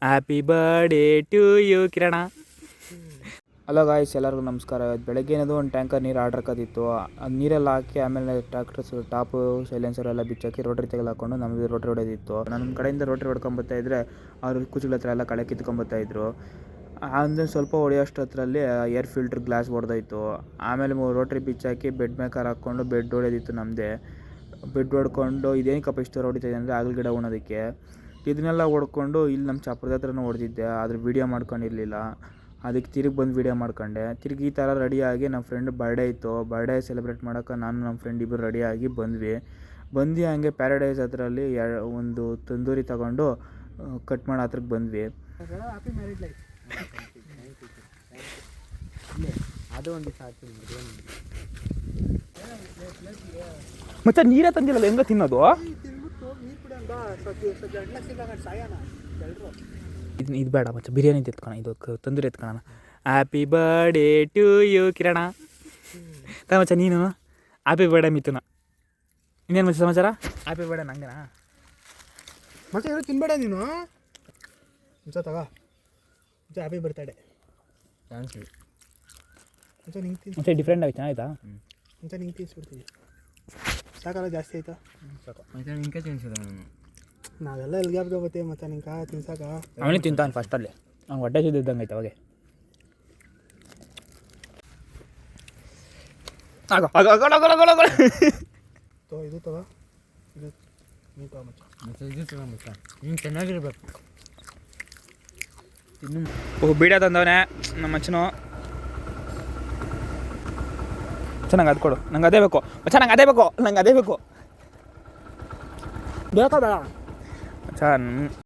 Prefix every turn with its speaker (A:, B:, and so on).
A: Happy birthday to you Kiran. Hello guys, ಎಲ್ಲರಿಗೂ ನಮಸ್ಕಾರ. ಬೆಳಗ್ಗೆ ಏನದು ಒಂದು ಟ್ಯಾಂಕರ್ ನೀರು ಆರ್ಡರ್ ಹಾಕೋದಿತ್ತು. ಅದು ನೀರೆಲ್ಲ ಹಾಕಿ ಆಮೇಲೆ ಟ್ರಾಕ್ಟರ್ಸ್ ಟಾಪು ಸೈಲೆನ್ಸರ್ ಎಲ್ಲ ಬಿಚ್ಚಾಕಿ ರೋಟ್ರಿ ತೆಗೆದುಕೊಂಡು ನಮಗೆ ರೋಟ್ರಿ ಹೊಡೆದಿತ್ತು. ನನ್ನ ಕಡೆಯಿಂದ ರೋಟ್ರಿ ಹೊಡ್ಕೊಂಬರ್ತಾಯಿದ್ರೆ ಅವ್ರು ಕುಚ್ಚುಗಳ ಹತ್ರ ಎಲ್ಲ ಕಳೆ ಕಿತ್ಕೊಂಬರ್ತಾಯಿದ್ರು. ಅಂದರೆ ಸ್ವಲ್ಪ ಹೊಡೆಯೋಷ್ಟು ಹತ್ರಲ್ಲಿ ಏರ್ ಫಿಲ್ಟ್ರ್ ಗ್ಲಾಸ್ ಹೊಡೆದೋಯ್ತು. ಆಮೇಲೆ ರೋಟ್ರಿ ಬಿಚ್ಚಾಕಿ ಬೆಡ್ ಮೇಕರ್ ಹಾಕ್ಕೊಂಡು ಬೆಡ್ ಹೊಡೆದಿತ್ತು ನಮ್ಮದೇ. ಬೆಡ್ ಹೊಡ್ಕೊಂಡು ಇದೇನಕ್ಕಪ್ಪ ಇಷ್ಟು ಹೊಡಿತಾಯಿದೆ ಅಂದರೆ ಆಗಲ ಗಿಡ ಉಣೋದಕ್ಕೆ. ಇದನ್ನೆಲ್ಲ ಹೊಡ್ಕೊಂಡು ಇಲ್ಲಿ ನಮ್ಮ ಚಾಪುರದ ಹತ್ರನೂ ಹೊಡೆದಿದ್ದೆ, ಆದರೆ ವೀಡಿಯೋ ಮಾಡ್ಕೊಂಡಿರಲಿಲ್ಲ. ಅದಕ್ಕೆ ತಿರುಗಿ ಬಂದು ವೀಡಿಯೋ ಮಾಡ್ಕೊಂಡೆ. ತಿರುಗಿ ಈ ಥರ ರೆಡಿಯಾಗಿ ನಮ್ಮ ಫ್ರೆಂಡ್ ಬರ್ಡೇ ಇತ್ತು. ಬರ್ಡೇ ಸೆಲೆಬ್ರೇಟ್ ಮಾಡೋಕೆ ನಾನು ನಮ್ಮ ಫ್ರೆಂಡ್ ಇಬ್ಬರು ರೆಡಿಯಾಗಿ ಬಂದ್ವಿ. ಹಂಗೆ ಪ್ಯಾರಡೈಸ್ ಹತ್ರಲ್ಲಿ ಒಂದು ತಂದೂರಿ ತಗೊಂಡು ಕಟ್ ಮಾಡೋ ಹತ್ರಕ್ಕೆ ಬಂದ್ವಿ. ಅದು ಒಂದು ಮತ್ತೆ ನೀರೇ ತಂದಿಲ್ಲ, ಹೆಂಗ ತಿನ್ನೋದು? ಇದು ಬೇಡ ಮಚ್ಚ, ಬಿರಿಯಾನಿ ಎತ್ಕೋಣ, ಇದು ತಂದೂರಿ ಎತ್ಕೊಳ್ಳೋಣ. Happy birthday to you Kiran. ಮಚ್ಚ ನೀನು ಹ್ಯಾಪಿ ಬರ್ಡೇ ಮಿಥುನ. ಇನ್ನೇನು ಮಚ್ಚ ಸಮಾಚಾರ? ಹ್ಯಾಪಿ ಬರ್ಡೇ ನಂಗೆನಾ
B: ಮತ್ತೆ ಏನು ತಿನ್ಬೇಡ ನೀನು. ಮುಂಚ ತಗೋ, ಮುಂಚ ಹ್ಯಾಪಿ ಬರ್ತಡೇ. ಥ್ಯಾಂಕ್ಸ್ ಮುಂಚ ನಿಂಗೆ ತಿನ್
A: ಮುಂಚೆ ಡಿಫ್ರೆಂಟ್ ಆಗಿ ಚೆನ್ನಾಯ್ತಾ?
B: ಮುಂಚೆ ನಿಂಗೆ ತಿನ್ಸ್ಬಿಡ್ತೀನಿ. ಸಾಕಲ್ಲ ಜಾಸ್ತಿ ಆಯ್ತಾ?
C: ಸಾಕು ಮತ್ತೆ ನಿಂಗೆ ತಿನ್ಸೋದು ನಾನು.
B: ನಾವೆಲ್ಲ ಎಲ್ಗ್ಯಾಬ್ಗೆ ಬರ್ತೀವಿ ಮತ್ತೆ ನಿಂಗೆ ತಿನ್ಸಾಕ.
A: ಅವನೇ ತಿಂತಾನೆ ಫಸ್ಟಲ್ಲಿ, ಅವ್ನು ಹೊಟ್ಟೆ ಸಿದ್ದಿದ್ದಂಗೆ ಐತೆ ಅವಾಗೆ.
B: ಇದು ತಗೋ, ಇದು ನೀನು ತಗೋ ಮಚ್ಚ.
C: ಮತ್ತೆ ಇದು ತಗೊಂಬತ್ತ ನೀನು ಚೆನ್ನಾಗಿರ್ಬೇಕು.
A: ಇನ್ನು ಬೀಡ ತಂದವನೇ ನಮ್ಮ ಮಚ್ಚನು. ಚೆನ್ನಾಗಿ ಅದು ಕೊಡು, ನಂಗೆ ಅದೇ ಬೇಕು ಮಚ್ಚ, ನಂಗೆ ಅದೇ ಬೇಕು, ನಂಗೆ ಅದೇ ಬೇಕು.
B: ಬೇಕಾ ಬೇಡ
A: ಮಚ್ಚ